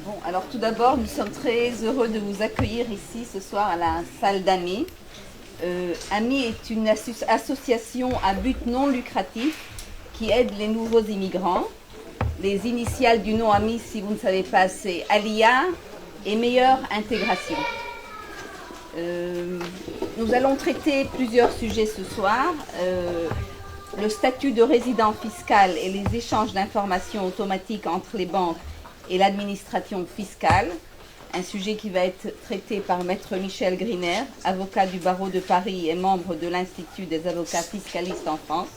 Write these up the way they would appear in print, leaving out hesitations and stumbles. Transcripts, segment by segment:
Bon, alors tout d'abord, nous sommes très heureux de vous accueillir ici ce soir à la salle d'AMI. AMI est une association à but non lucratif qui aide les nouveaux immigrants. Les initiales du nom AMI, si vous ne savez pas, c'est Aliyah et meilleure intégration. Nous allons traiter plusieurs sujets ce soir. Le statut de résident fiscal et les échanges d'informations automatiques entre les banques et l'administration fiscale, un sujet qui va être traité par Maître Michel Griner, avocat du barreau de Paris et membre de l'Institut des avocats fiscalistes en France.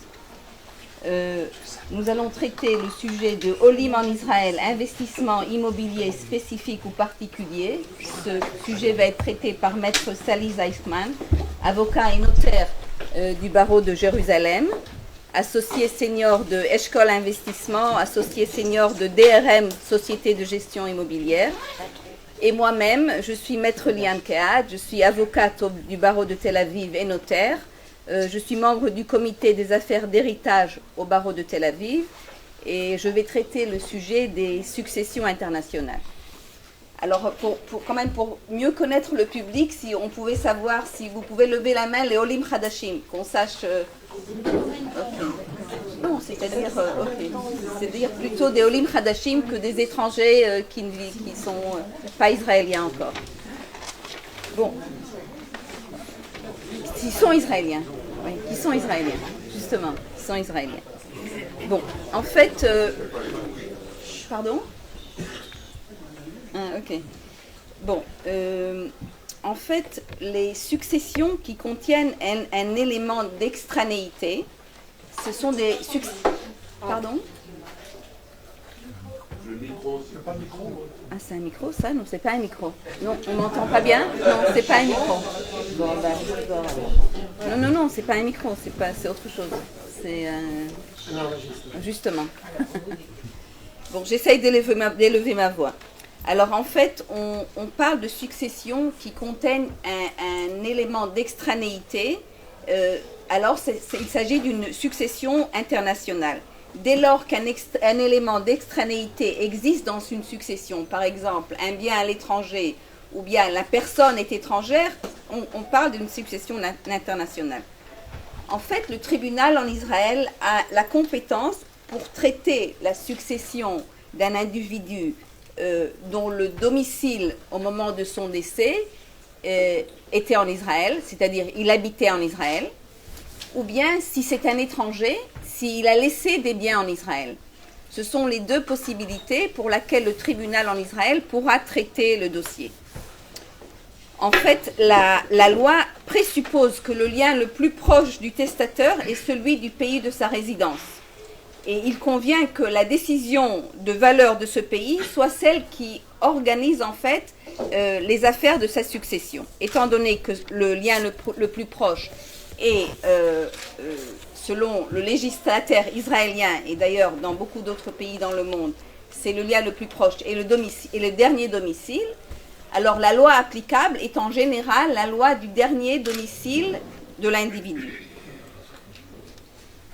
Nous allons traiter le sujet de Olim en Israël, investissement immobilier spécifique ou particulier. Ce sujet va être traité par Maître Sally Zeisman, avocat et notaire du barreau de Jérusalem, associé senior de Eshkol Investissement, associé senior de DRM, Société de gestion immobilière. Et moi-même, je suis Maître Liane Kehat, je suis avocate du barreau de Tel Aviv et notaire. Je suis membre du comité des affaires d'héritage au barreau de Tel Aviv et je vais traiter le sujet des successions internationales. Alors, pour mieux connaître le public, si on pouvait savoir, si vous pouvez lever la main, les Olim Hadashim, qu'on sache... Okay. Non, c'est-à-dire plutôt des Olim Hadashim que des étrangers qui ne sont pas israéliens encore. Bon. Ils sont israéliens. Oui, ils sont israéliens, justement. Ils sont israéliens. Bon, en fait... Pardon ? Ah, ok. Bon, en fait, les successions qui contiennent un élément d'extranéité, ce sont des Pardon ? Le micro, c'est pas un micro. Ah, c'est un micro, ça ? Non, c'est pas un micro. Non, on m'entend pas bien ? Non, c'est pas un micro. Bon, bah, non, c'est pas un micro, c'est autre chose. C'est justement. Bon, j'essaye d'élever ma voix. Alors en fait, on parle de successions qui contiennent un élément d'extranéité. Alors il s'agit d'une succession internationale. Dès lors qu'un élément d'extranéité existe dans une succession, par exemple un bien à l'étranger ou bien la personne est étrangère, on parle d'une succession internationale. En fait, le tribunal en Israël a la compétence pour traiter la succession d'un individu dont le domicile au moment de son décès était en Israël, c'est-à-dire il habitait en Israël, ou bien si c'est un étranger, s'il a laissé des biens en Israël. Ce sont les deux possibilités pour lesquelles le tribunal en Israël pourra traiter le dossier. En fait, la loi présuppose que le lien le plus proche du testateur est celui du pays de sa résidence. Et il convient que la décision de valeur de ce pays soit celle qui organise en fait les affaires de sa succession. Étant donné que le lien le plus proche est, selon le législateur israélien, et d'ailleurs dans beaucoup d'autres pays dans le monde, c'est le lien le plus proche et le dernier domicile, alors la loi applicable est en général la loi du dernier domicile de l'individu.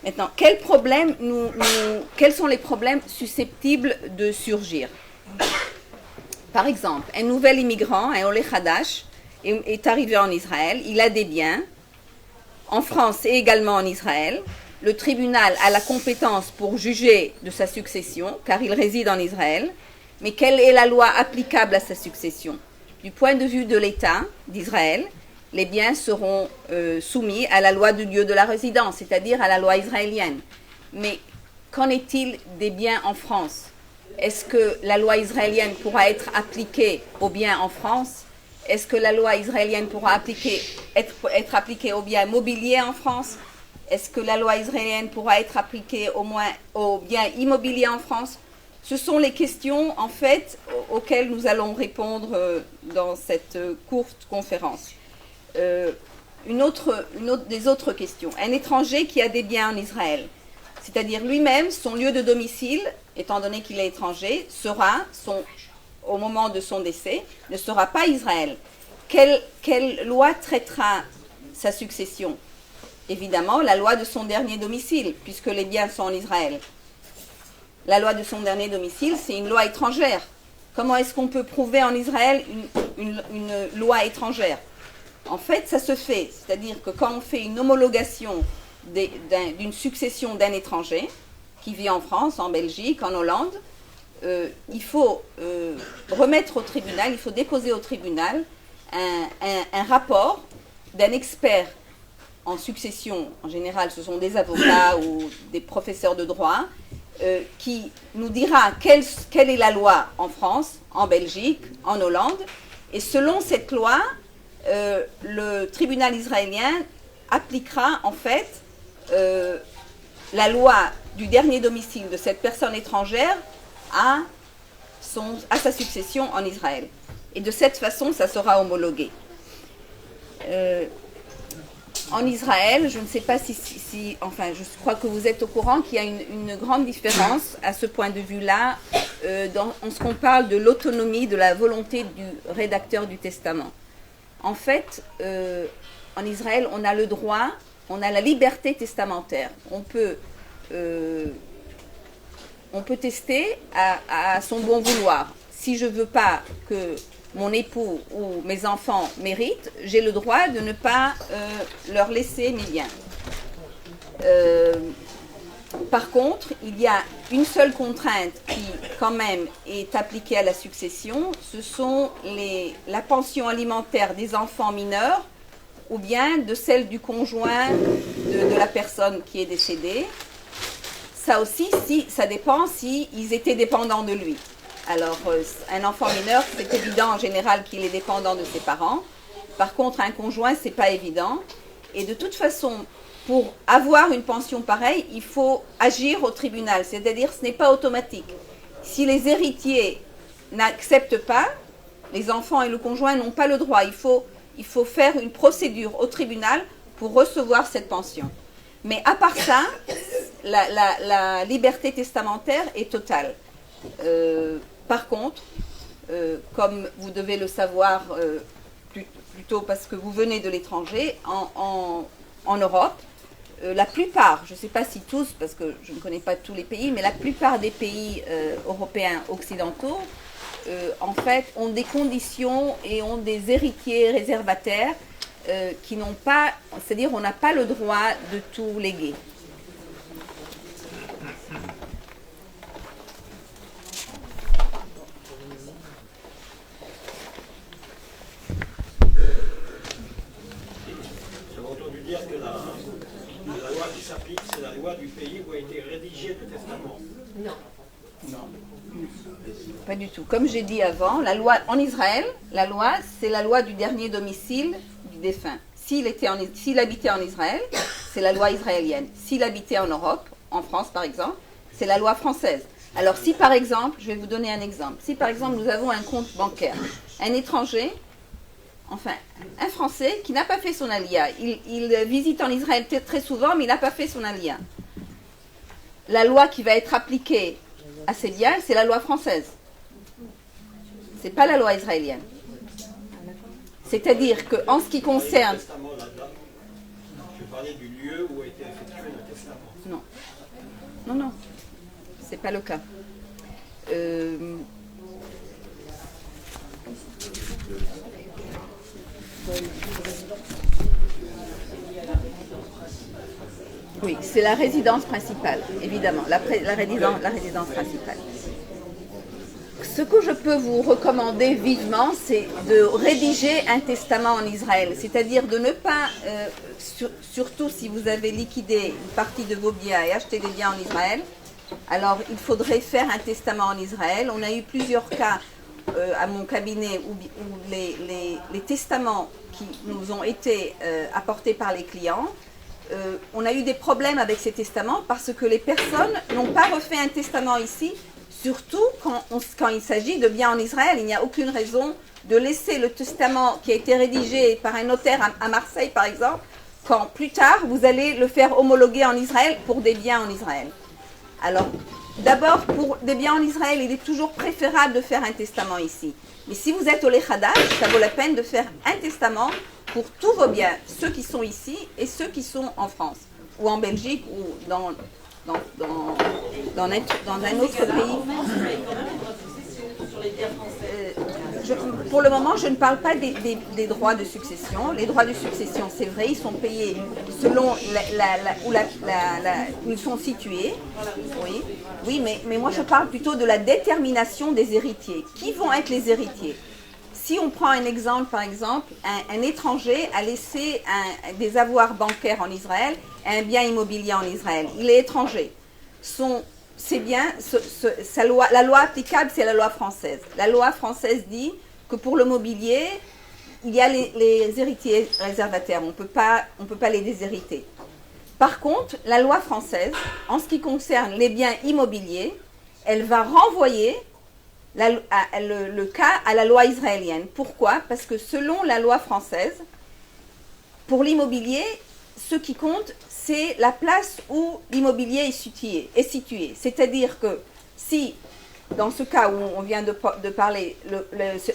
Maintenant, quels sont les problèmes susceptibles de surgir ? Par exemple, un nouvel immigrant, un Olé Hadash, est arrivé en Israël, il a des biens, en France et également en Israël. Le tribunal a la compétence pour juger de sa succession, car il réside en Israël. Mais quelle est la loi applicable à sa succession ? Du point de vue de l'État d'Israël, les biens seront soumis à la loi du lieu de la résidence, c'est-à-dire à la loi israélienne. Mais qu'en est-il des biens en France ? Est-ce que la loi israélienne pourra être appliquée aux biens en France ? Est-ce que la loi israélienne pourra être appliquée aux biens mobiliers en France ? Est-ce que la loi israélienne pourra être appliquée au moins aux biens immobiliers en France ? Ce sont les questions, en fait, auxquelles nous allons répondre dans cette courte conférence. Une autre des autres questions. Un étranger qui a des biens en Israël, c'est-à-dire lui-même, son lieu de domicile, étant donné qu'il est étranger, au moment de son décès, ne sera pas Israël. Quelle loi traitera sa succession ? Évidemment, la loi de son dernier domicile, puisque les biens sont en Israël. La loi de son dernier domicile, c'est une loi étrangère. Comment est-ce qu'on peut prouver en Israël une loi étrangère? En fait, ça se fait, c'est-à-dire que quand on fait une homologation d'une succession d'un étranger qui vit en France, en Belgique, en Hollande, il faut remettre au tribunal, il faut déposer au tribunal un rapport d'un expert en succession. En général, ce sont des avocats ou des professeurs de droit qui nous dira quelle est la loi en France, en Belgique, en Hollande, et selon cette loi, le tribunal israélien appliquera en fait la loi du dernier domicile de cette personne étrangère à sa succession en Israël. Et de cette façon, ça sera homologué. En Israël, je ne sais pas enfin, je crois que vous êtes au courant qu'il y a une grande différence à ce point de vue-là en ce qu'on parle de l'autonomie, de la volonté du rédacteur du testament. En fait, en Israël, on a le droit, on a la liberté testamentaire. On peut tester à son bon vouloir. Si je ne veux pas que mon époux ou mes enfants méritent, j'ai le droit de ne pas leur laisser mes biens. Par contre, il y a une seule contrainte qui, quand même, est appliquée à la succession, ce sont la pension alimentaire des enfants mineurs ou bien de celle du conjoint de la personne qui est décédée. Ça aussi, ça dépend s'ils étaient dépendants de lui. Alors, un enfant mineur, c'est évident en général qu'il est dépendant de ses parents. Par contre, un conjoint, c'est pas évident. Et de toute façon, pour avoir une pension pareille, il faut agir au tribunal. C'est-à-dire, ce n'est pas automatique. Si les héritiers n'acceptent pas, les enfants et le conjoint n'ont pas le droit. Il faut faire une procédure au tribunal pour recevoir cette pension. Mais à part ça, la liberté testamentaire est totale. Par contre, comme vous devez le savoir plutôt parce que vous venez de l'étranger, en Europe, la plupart, je ne sais pas si tous, parce que je ne connais pas tous les pays, mais la plupart des pays européens occidentaux, en fait, ont des conditions et ont des héritiers réservataires qui n'ont pas, c'est-à-dire on n'a pas le droit de tout léguer. Dire que la loi qui s'applique, c'est la loi du pays où a été rédigé le testament. Non. Pas du tout. Comme j'ai dit avant, la loi en Israël, la loi, c'est la loi du dernier domicile du défunt. S'il habitait en Israël, c'est la loi israélienne. S'il habitait en Europe, en France par exemple, c'est la loi française. Alors si par exemple, je vais vous donner un exemple, si par exemple nous avons un compte bancaire, un étranger, enfin, un Français qui n'a pas fait son alia, il visite en Israël très souvent, mais il n'a pas fait son alia. La loi qui va être appliquée à ces biens, c'est la loi française. C'est pas la loi israélienne. C'est-à-dire qu'en ce qui concerne... Je parlais du lieu où a été effectué le testament. Non. C'est pas le cas. Oui, c'est la résidence principale, évidemment, la résidence principale. Ce que je peux vous recommander vivement, c'est de rédiger un testament en Israël, c'est-à-dire de ne pas, surtout si vous avez liquidé une partie de vos biens et acheté des biens en Israël, alors il faudrait faire un testament en Israël. On a eu plusieurs cas à mon cabinet où les testaments qui nous ont été apportés par les clients, on a eu des problèmes avec ces testaments parce que les personnes n'ont pas refait un testament ici, surtout quand il s'agit de biens en Israël. Il n'y a aucune raison de laisser le testament qui a été rédigé par un notaire à Marseille, par exemple, quand plus tard vous allez le faire homologuer en Israël pour des biens en Israël. Alors, d'abord, pour des biens en Israël, il est toujours préférable de faire un testament ici. Mais si vous êtes au Lechadash, ça vaut la peine de faire un testament pour tous vos biens, ceux qui sont ici et ceux qui sont en France, ou en Belgique, ou dans un autre pays. Sur les terres françaises. pour le moment, je ne parle pas des droits de succession. Les droits de succession, c'est vrai, ils sont payés selon où ils sont situés. Oui, oui, mais moi je parle plutôt de la détermination des héritiers. Qui vont être les héritiers? Si on prend un exemple, par exemple, un étranger a laissé des avoirs bancaires en Israël et un bien immobilier en Israël. Il est étranger. C'est bien, la loi applicable, c'est la loi française. La loi française dit que pour le mobilier, il y a les héritiers réservataires. On peut pas les déshériter. Par contre, la loi française, en ce qui concerne les biens immobiliers, elle va renvoyer le cas à la loi israélienne. Pourquoi? Parce que selon la loi française, pour l'immobilier, ce qui compte, c'est la place où l'immobilier est situé. C'est-à-dire que si, dans ce cas où on vient de parler,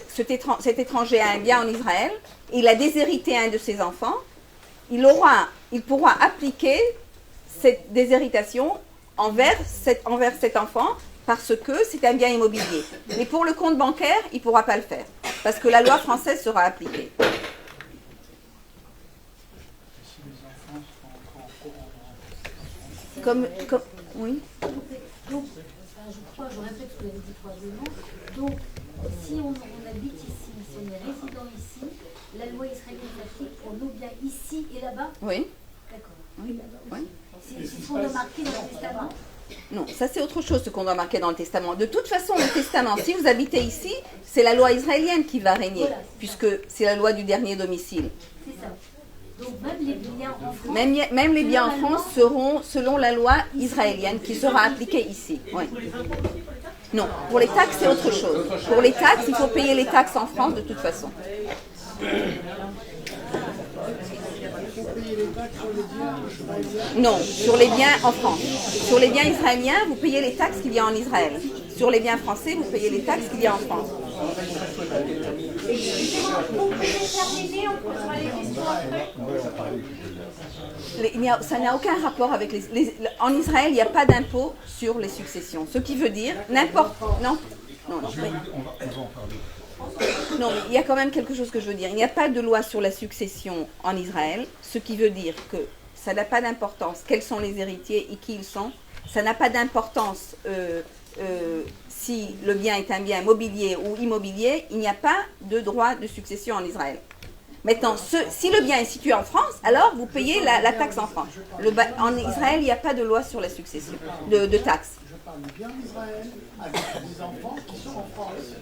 cet étranger a un bien en Israël, il a déshérité un de ses enfants, il pourra appliquer cette déshéritation envers cet enfant parce que c'est un bien immobilier. Mais pour le compte bancaire, il ne pourra pas le faire parce que la loi française sera appliquée. Oui. Donc, je répète ce que vous avez dit probablement. Donc, si on habite ici, si on est résident ici, la loi israélienne s'applique pour nos biens ici et là-bas? Oui. D'accord. Oui. Oui. C'est ce qu'on doit marquer dans le testament? Non, ça c'est autre chose ce qu'on doit marquer dans le testament. De toute façon, le testament, si vous habitez ici, c'est la loi israélienne qui va régner, voilà, puisque c'est la loi du dernier domicile. C'est ça. Donc même les biens en France, même les biens en France seront selon la loi israélienne qui sera appliquée ici. Oui. Non, pour les taxes c'est autre chose. Pour les taxes, il faut payer les taxes en France de toute façon. Non, sur les biens en France. Sur les biens israéliens, vous payez les taxes qu'il y a en Israël. Sur les biens français, vous payez les taxes qu'il y a en France. Ça n'a aucun rapport avec en Israël, il n'y a pas d'impôt sur les successions. Ce qui veut dire, n'importe... Non, mais il y a quand même quelque chose que je veux dire. Il n'y a pas de loi sur la succession en Israël, ce qui veut dire que ça n'a pas d'importance quels sont les héritiers et qui ils sont. Ça n'a pas d'importance si le bien est un bien mobilier ou immobilier. Il n'y a pas de droit de succession en Israël. Maintenant, si le bien est situé en France, alors vous payez la taxe en France. En Israël, il n'y a pas de loi sur la succession, de taxe. Je parle bien d'Israël avec des enfants qui sont en France.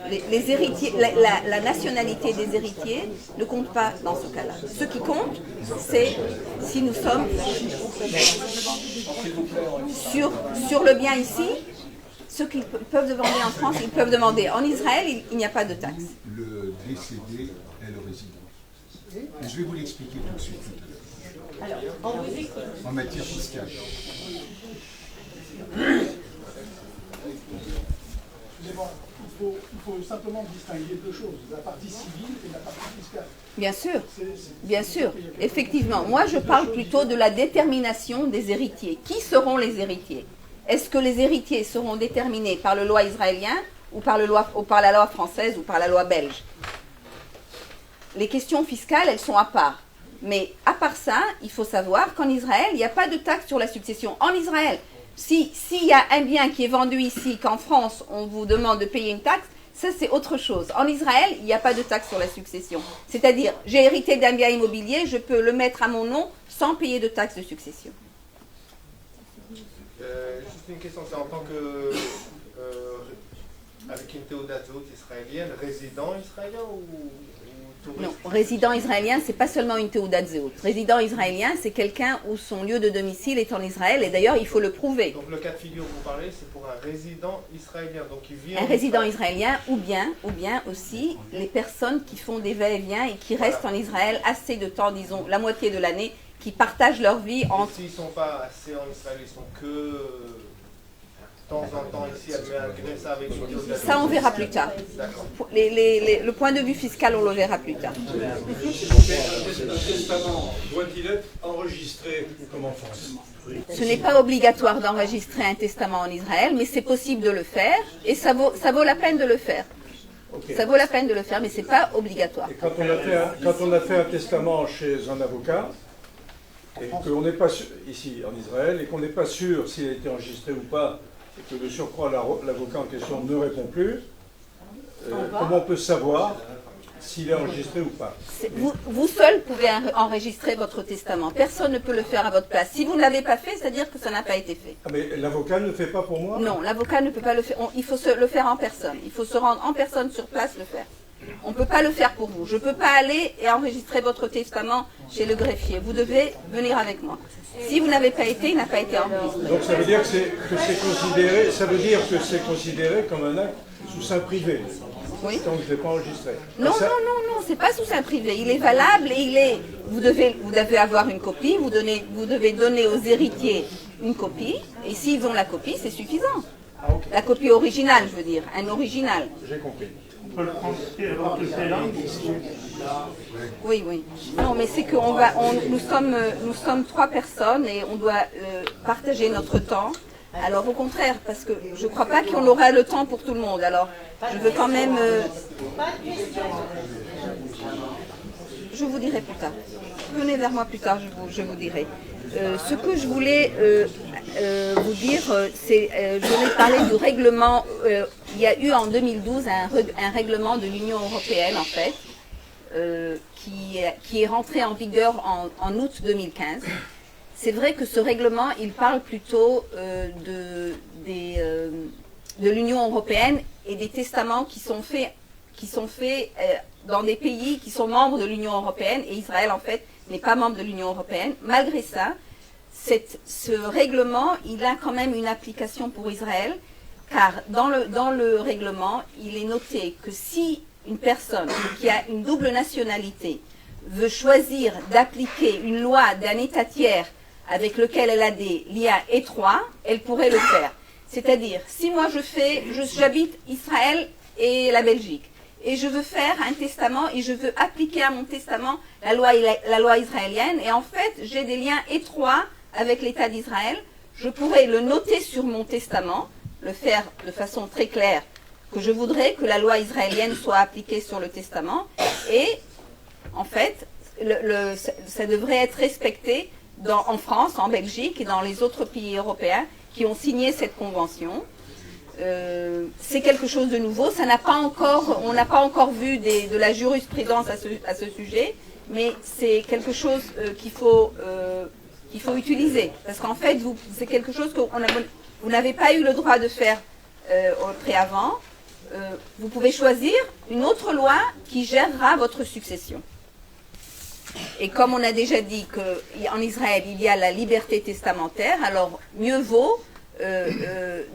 Les héritiers, la nationalité des héritiers ne compte pas dans ce cas-là. Ce qui compte, c'est si nous sommes sur le bien ici, ceux qui peuvent demander en France, ils peuvent demander. En Israël, il n'y a pas de taxe. Le décédé est le résident. Et je vais vous l'expliquer tout de suite. Alors, en matière fiscale. Excusez-moi, il faut simplement distinguer deux choses, la partie civile et la partie fiscale. Bien sûr, bien sûr, effectivement. Moi, je parle plutôt de la détermination des héritiers. Qui seront les héritiers? Est-ce que les héritiers seront déterminés par le loi israélien ou par la loi française ou par la loi belge? Les questions fiscales, elles sont à part. Mais à part ça, il faut savoir qu'en Israël, il n'y a pas de taxe sur la succession. En Israël, s'il y a un bien qui est vendu ici, qu'en France, on vous demande de payer une taxe, ça c'est autre chose. En Israël, il n'y a pas de taxe sur la succession. C'est-à-dire, j'ai hérité d'un bien immobilier, je peux le mettre à mon nom sans payer de taxe de succession. Juste une question, c'est en tant que, avec une théodate israélienne, résident israélien ou touriste? Non, résident israélien, c'est pas seulement une théoudat zéout. Résident israélien, c'est quelqu'un où son lieu de domicile est en Israël, et d'ailleurs, il faut le prouver. Donc le cas de figure que vous parlez, c'est pour un résident israélien, donc il vit en résident Israël. israélien, ou bien aussi les personnes qui font des va-et-vient et qui restent en Israël assez de temps, disons, la moitié de l'année, qui partagent leur vie entre... S'ils ne sont pas assez en Israël, ils sont que de temps en temps ici, malgré ça avec une théodate. Ça, on verra plus tard. Le point de vue fiscal, on le verra plus tard. Un testament doit-il être enregistré comme en France? Ce n'est pas obligatoire d'enregistrer un testament en Israël, mais c'est possible de le faire, et ça vaut la peine de le faire. Ok. Ça vaut la peine de le faire, mais c'est pas obligatoire. Et quand on a fait un testament chez un avocat, et qu'on n'est pas sûr, ici en Israël, et qu'on n'est pas sûr s'il a été enregistré ou pas, et que de surcroît l'avocat en question ne répond plus, comment on peut savoir s'il est enregistré ou pas? Vous seul pouvez enregistrer votre testament. Personne ne peut le faire à votre place. Si vous ne l'avez pas fait, c'est-à-dire que ça n'a pas été fait. Ah, mais l'avocat ne le fait pas pour moi? Non, l'avocat ne peut pas le faire. Il faut le faire en personne. Il faut se rendre en personne sur place le faire. On ne peut pas le faire pour vous. Je ne peux pas aller et enregistrer votre testament chez le greffier. Vous devez venir avec moi. Si vous n'avez pas été, il n'a pas été enregistré. Donc ça veut dire que c'est considéré comme un acte sous seing privé. Oui. Donc je ne l'ai pas enregistré. Non, c'est pas sous seing privé. Il est valable et vous devez avoir une copie. Vous devez donner aux héritiers une copie. Et s'ils ont la copie, c'est suffisant. Ah, ok. La copie originale, je veux dire, un original. J'ai compris. On peut le transcrire dans toutes les langues. Oui, oui. Non, mais c'est que nous sommes 3 personnes et on doit partager notre temps. Alors au contraire, parce que je ne crois pas qu'on aura le temps pour tout le monde. Alors je veux quand même... Je vous dirai plus tard. Venez vers moi plus tard, je vous dirai. Ce que je voulais vous dire, c'est, je voulais parler du règlement. Il y a eu en 2012 un règlement de l'Union européenne, en fait, qui est rentré en vigueur en août 2015. C'est vrai que ce règlement, il parle plutôt de l'Union européenne et des testaments qui sont faits dans des pays qui sont membres de l'Union européenne, et Israël, en fait, n'est pas membre de l'Union européenne. Malgré ça, ce règlement, il a quand même une application pour Israël, car dans le règlement, il est noté que si une personne qui a une double nationalité veut choisir d'appliquer une loi d'un État tiers avec lequel elle a des liens étroits, elle pourrait le faire. C'est-à-dire, si moi j'habite Israël et la Belgique, et je veux faire un testament et je veux appliquer à mon testament la loi israélienne, et en fait j'ai des liens étroits avec l'État d'Israël, je pourrais le noter sur mon testament, le faire de façon très claire, que je voudrais que la loi israélienne soit appliquée sur le testament, et en fait ça devrait être respecté en France, en Belgique et dans les autres pays européens qui ont signé cette convention. C'est quelque chose de nouveau. On n'a pas encore vu de la jurisprudence à ce sujet, mais c'est quelque chose qu'il faut utiliser. Parce qu'en fait, c'est quelque chose que vous n'avez pas eu le droit de faire préavant. Vous pouvez choisir une autre loi qui gérera votre succession. Et comme on a déjà dit qu'en Israël, il y a la liberté testamentaire, alors mieux vaut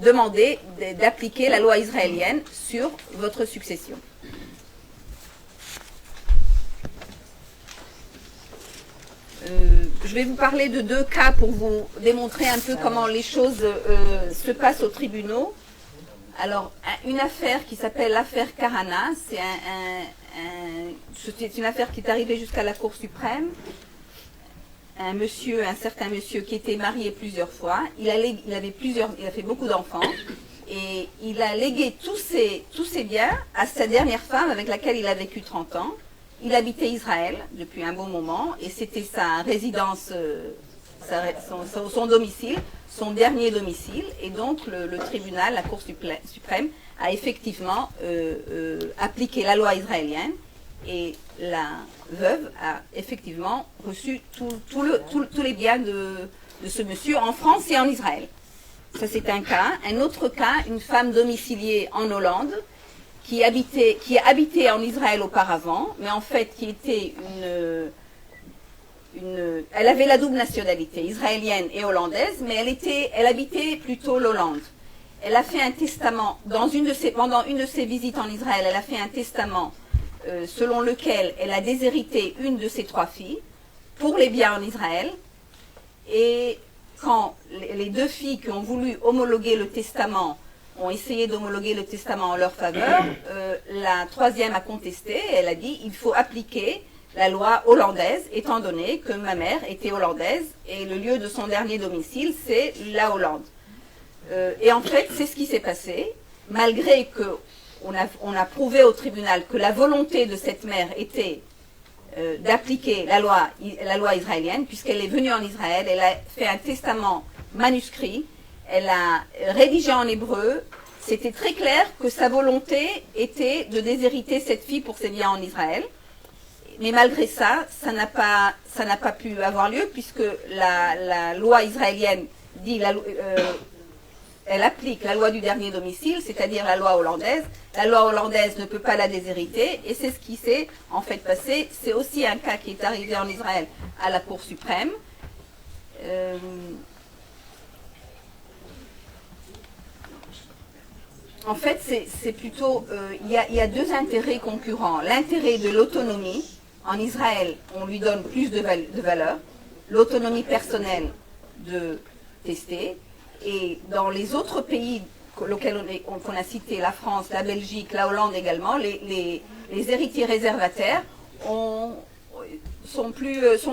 demander d'appliquer la loi israélienne sur votre succession. Je vais vous parler de 2 cas pour vous démontrer un peu comment les choses se passent aux tribunaux. Alors, une affaire qui s'appelle l'affaire Kahana, c'est une affaire qui est arrivée jusqu'à la Cour suprême. Un certain monsieur qui était marié plusieurs fois, il a fait beaucoup d'enfants, et il a légué tous ses biens à sa dernière femme avec laquelle il a vécu 30 ans. Il habitait Israël depuis un bon moment, et c'était sa résidence, son domicile, son dernier domicile, et donc le tribunal, la Cour suprême, a effectivement appliqué la loi israélienne, et la veuve a effectivement reçu tous les biens de ce monsieur en France et en Israël. Ça, c'est un cas. Un autre cas, une femme domiciliée en Hollande qui habitait en Israël auparavant, mais en fait qui était elle avait la double nationalité, israélienne et hollandaise, mais elle habitait plutôt l'Hollande. Elle a fait un testament, pendant une de ses visites en Israël, elle a fait un testament selon lequel elle a déshérité une de ses 3 filles pour les biens en Israël. Et quand les 2 filles qui ont voulu homologuer le testament ont essayé d'homologuer le testament en leur faveur, la 3e a contesté, elle a dit il faut appliquer la loi hollandaise, étant donné que ma mère était hollandaise et le lieu de son dernier domicile, c'est la Hollande. Et en fait, c'est ce qui s'est passé, malgré que on a prouvé au tribunal que la volonté de cette mère était d'appliquer la loi israélienne, puisqu'elle est venue en Israël, elle a fait un testament manuscrit, elle a rédigé en hébreu. C'était très clair que sa volonté était de déshériter cette fille pour ses biens en Israël. Mais malgré ça, ça n'a pas pu avoir lieu, puisque la loi israélienne dit elle applique la loi du dernier domicile, c'est-à-dire la loi hollandaise. La loi hollandaise ne peut pas la déshériter, et c'est ce qui s'est en fait passé. C'est aussi un cas qui est arrivé en Israël à la Cour suprême. En fait, c'est plutôt... il y a deux intérêts concurrents. L'intérêt de l'autonomie. En Israël, on lui donne plus de valeur. L'autonomie personnelle de tester. Et dans les autres pays auxquels on a cité, la France, la Belgique, la Hollande également, les héritiers réservataires sont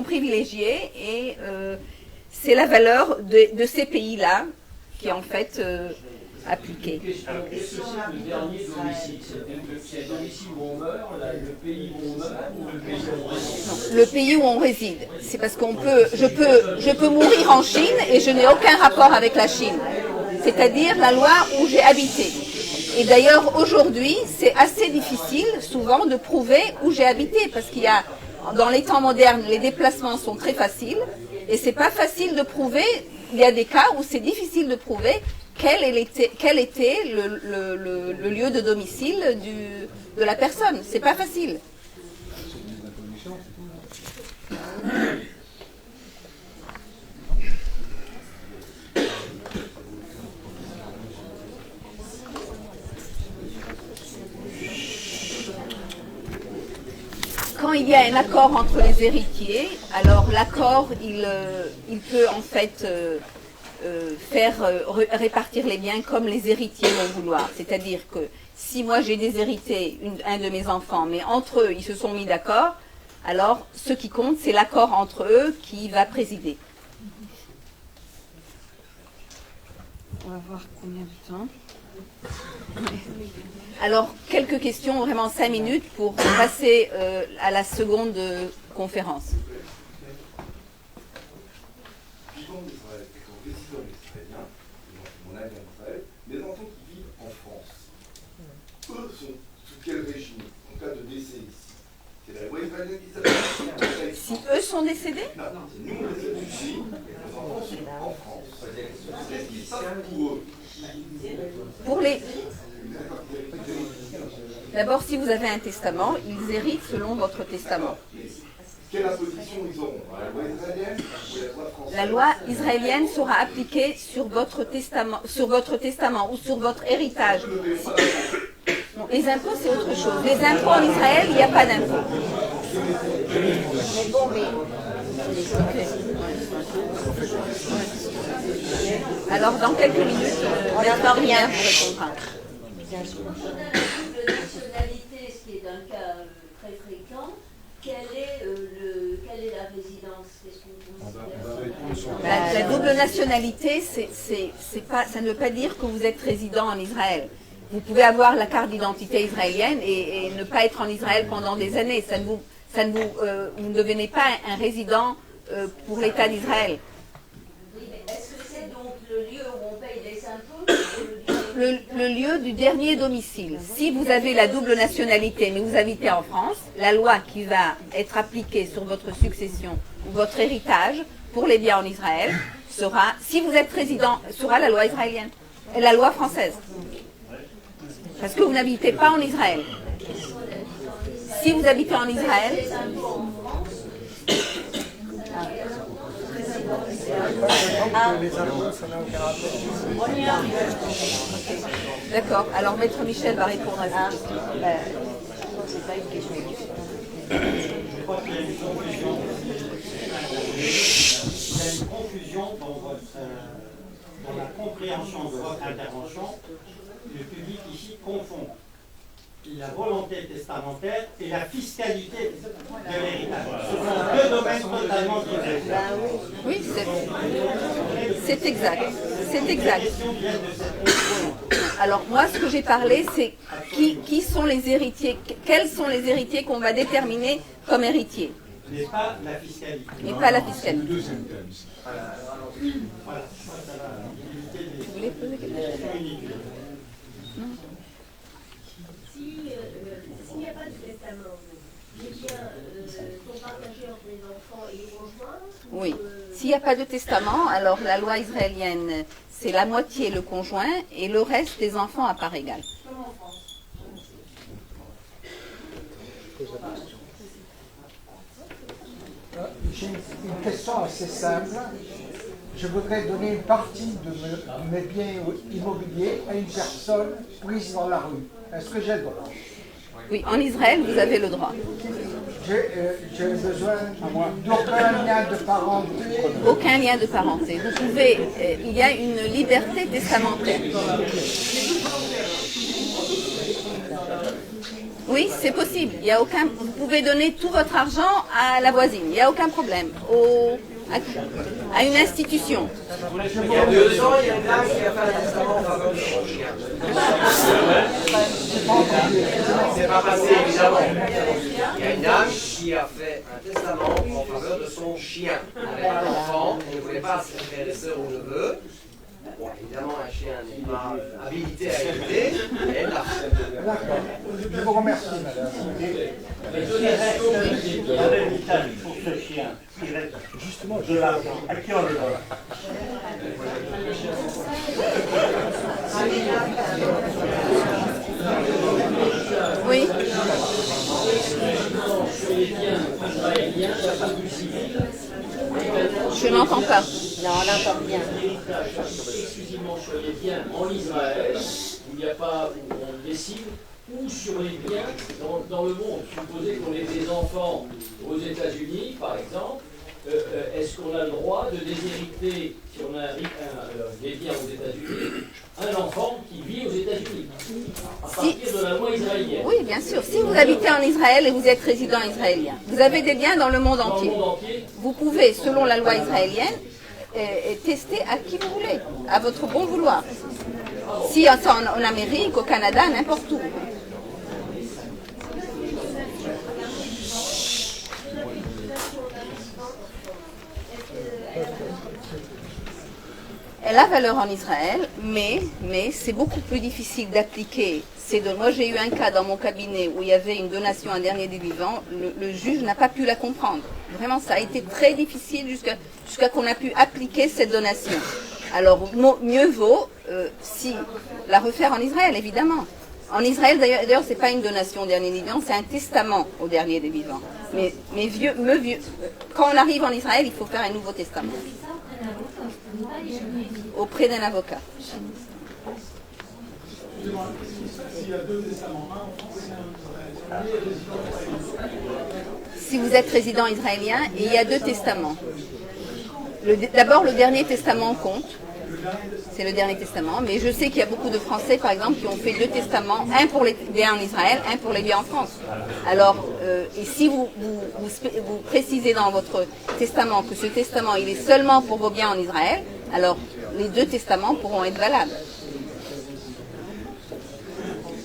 privilégiés, et c'est la valeur de ces pays-là qui est en fait appliquée. Est-ce que c'est le dernier domicile? C'est le domicile où on meurt, le pays où on meurt, ou le pays où on réside? Non, le pays où on réside. C'est parce je peux mourir en Chine et je n'ai aucun rapport avec la Chine. C'est-à-dire la loi où j'ai habité. Et d'ailleurs, aujourd'hui, c'est assez difficile, souvent, de prouver où j'ai habité, parce qu'il y a, dans les temps modernes, les déplacements sont très faciles, et c'est pas facile de prouver. Il y a des cas où c'est difficile de prouver quel était le lieu de domicile de la personne. C'est pas facile. Quand il y a un accord entre les héritiers, alors l'accord, il peut en fait faire répartir les biens comme les héritiers vont vouloir. C'est-à-dire que si moi j'ai déshérité un de mes enfants, mais entre eux ils se sont mis d'accord, alors ce qui compte c'est l'accord entre eux qui va présider. On va voir combien de temps. Alors, quelques questions, vraiment 5 minutes pour passer à la seconde conférence. Vivant en Israël, étant résident israélien, mon ami en Israël, les enfants qui vivent en France, eux sont sous quel régime en cas de décès ici? C'est la loi israélienne qui s'applique. Si eux sont décédés? Non, nous on décède ici, les enfants sont en France. Qu'est-ce qui se passe pour eux? Pour les... D'abord, si vous avez un testament, ils héritent selon votre testament. Quelle imposition ils auront? La loi israélienne ou la loi française? La loi israélienne sera appliquée sur votre testament ou sur votre héritage. Non, les impôts, c'est autre chose. Les impôts en Israël, il n'y a pas d'impôts. Mais bon, alors, dans quelques minutes, on n'entend rien pour répondre. De nationalité, ce qui est un cas très fréquent, quelle est la résidence? Qu'est-ce qu'on considère? La double nationalité, ça ne veut pas dire que vous êtes résident en Israël. Vous pouvez avoir la carte d'identité israélienne et ne pas être en Israël pendant des années. Vous ne devenez pas un résident pour l'État d'Israël. Oui, mais est-ce que c'est donc le lieu où on paye des impôts? Le lieu du dernier domicile. Si vous avez la double nationalité, mais vous habitez en France, la loi qui va être appliquée sur votre succession ou votre héritage pour les biens en Israël sera, si vous êtes résident, sera la loi israélienne, la loi française. Parce que vous n'habitez pas en Israël. Si vous habitez en Israël... D'accord, alors Maître Michel va répondre à ça. Je crois qu'il y a une confusion. Il y a une confusion dans la compréhension de votre intervention. Le public ici confond la volonté testamentaire et la fiscalité de l'héritage. Ce sont deux domaines totalement différents. Oui, c'est exact. C'est exact. Alors moi, ce que j'ai parlé, c'est qui qui sont les héritiers, quels sont les héritiers qu'on va déterminer comme héritiers. Mais pas la fiscalité. Mais pas la fiscalité. Deuxième thème. Voilà. Vous voulez poser quelque chose? S'il n'y a pas de testament, les biens sont partagés entre les enfants et les conjoints? Oui. S'il n'y a pas de testament, alors la loi israélienne, c'est la moitié le conjoint et le reste des enfants à part égale. Comme en France. J'ai une question assez simple. Je voudrais donner une partie de mes biens immobiliers à une personne prise dans la rue. Est-ce que j'ai le droit? Oui, en Israël, vous avez le droit. J'ai besoin d'aucun lien de parenté. Aucun lien de parenté. Vous pouvez, il y a une liberté testamentaire. Oui, c'est possible. Il y a aucun, vous pouvez donner tout votre argent à la voisine. Il n'y a aucun problème. À une institution. Il y a 2 ans, il y a une dame qui a fait un testament en faveur de son chien. C'est pas passé, évidemment. Il y a une dame qui a fait un testament en faveur de son chien. Elle n'avait pas d'enfant, elle ne voulait pas ses frères et sœurs ou neveux. Bon, évidemment, un chien n'est pas habilité à élever, mais elle l'a fait. D'accord. Je vous remercie, madame. Mais ce qui reste dans l'héritage pour ce chien, il reste justement de l'argent. À qui on le donne? Oui. Je n'entends pas. Non, on l'entend bien. Exclusivement sur les biens en Israël, où il n'y a pas, où on décide, ou sur les biens dans le monde. Supposez qu'on ait des enfants aux États-Unis, par exemple, est-ce qu'on a le droit de déshériter, si on a des biens aux États-Unis, un enfant qui vit aux États-Unis, à partir de la loi israélienne? Oui, bien sûr. Si vous habitez en Israël et vous êtes résident israélien, vous avez des biens dans le monde entier. Vous pouvez, selon la loi israélienne, tester à qui vous voulez, à votre bon vouloir. Si c'est en Amérique, au Canada, n'importe où. Elle a valeur en Israël, mais c'est beaucoup plus difficile d'appliquer. Moi, j'ai eu un cas dans mon cabinet où il y avait une donation un dernier des vivants. Le juge n'a pas pu la comprendre. Vraiment, ça a été très difficile jusqu'à qu'on a pu appliquer cette donation. Alors, mieux vaut si la refaire en Israël, évidemment. En Israël, d'ailleurs, c'est pas une donation au dernier des vivants, c'est un testament au dernier des vivants. Mais quand on arrive en Israël, il faut faire un nouveau testament. Auprès d'un avocat. S'il y a 2 testaments, un en France et un israélien, Si vous êtes résident israélien, il y a 2 testaments. D'abord, le dernier testament compte. C'est le dernier testament. Mais je sais qu'il y a beaucoup de Français, par exemple, qui ont fait 2 testaments. Un pour les biens en Israël, un pour les biens en France. Alors, et si vous précisez dans votre testament que ce testament, il est seulement pour vos biens en Israël, alors les 2 testaments pourront être valables.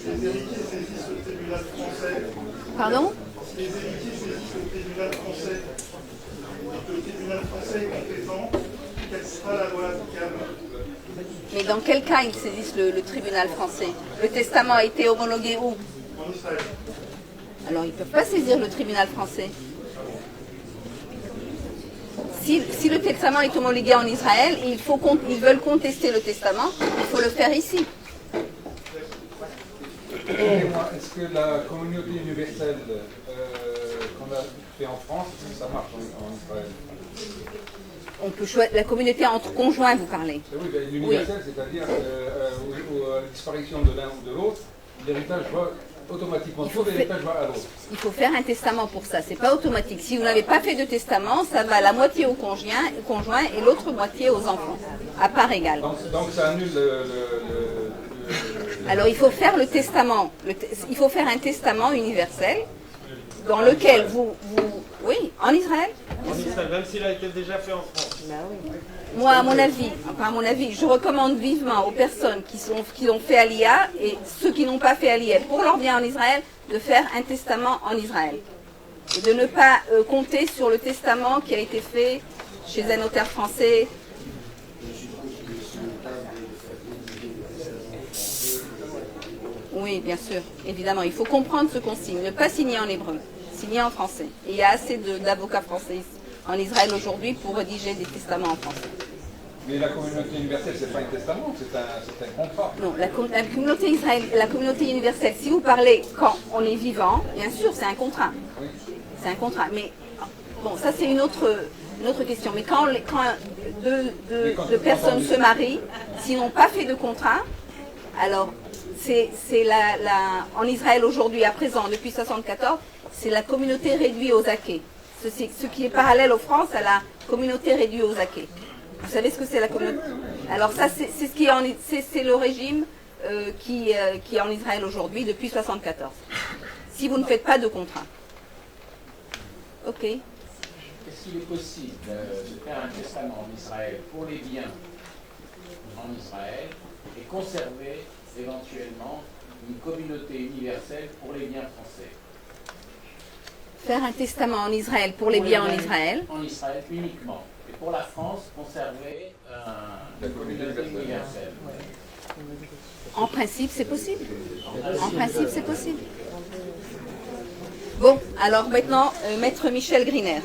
Les héritiers saisissent le tribunal français. Pardon? Les héritiers saisissent le tribunal français. Le tribunal français est compétent. Quelle sera la loi applicable? Mais dans quel cas ils saisissent le tribunal français? Le testament a été homologué où? En Israël. Alors ils ne peuvent pas saisir le tribunal français. Si le testament est homologué en Israël et ils veulent contester le testament, il faut le faire ici. Est-ce que la communauté universelle qu'on a fait en France, ça marche en Israël? On peut choisir la communauté entre conjoints, vous parlez. Oui, l'universel, c'est-à-dire à la disparition de l'un ou de l'autre, l'héritage va automatiquement, tout l'héritage va à l'autre. Il faut faire un testament pour ça, c'est pas automatique. Si vous n'avez pas fait de testament, ça va la moitié au conjoint et l'autre moitié aux enfants, à part égale. Donc ça annule Alors il faut faire le testament, il faut faire un testament universel dans lequel vous oui, en Israël. En Israël, même s'il a été déjà fait en France. Moi, à mon avis, je recommande vivement aux personnes qui ont fait Aliyah et ceux qui n'ont pas fait Aliyah pour leur bien en Israël, de faire un testament en Israël. Et de ne pas compter sur le testament qui a été fait chez un notaire français. Oui, bien sûr, évidemment. Il faut comprendre ce qu'on signe. Ne pas signer en hébreu, signer en français. Et il y a assez d'avocats français en Israël aujourd'hui pour rédiger des testaments en français. Mais la communauté universelle, c'est pas un testament, c'est un contrat. Non, la communauté universelle, si vous parlez quand on est vivant, bien sûr, c'est un contrat. Oui. C'est un contrat. Mais bon, ça c'est une autre question. Mais quand deux personnes se marient, s'ils n'ont pas fait de contrat, alors c'est en Israël aujourd'hui, à présent, depuis 1974, c'est la communauté réduite aux acquets. Ce qui est parallèle aux France à la communauté réduite aux acquets. Vous savez ce que c'est la communauté? Alors ça, c'est le régime qui est en Israël aujourd'hui depuis 1974. Si vous ne faites pas de contrat. Ok. Est-ce qu'il est possible de faire un testament en Israël pour les biens en Israël et conserver éventuellement une communauté universelle pour les biens français? Faire un testament en Israël pour les biens en Israël. En Israël uniquement. Et pour la France, conserver la communauté universelle. En principe, c'est possible. En principe, c'est possible. Bon, alors maintenant, Maître Michel Griner.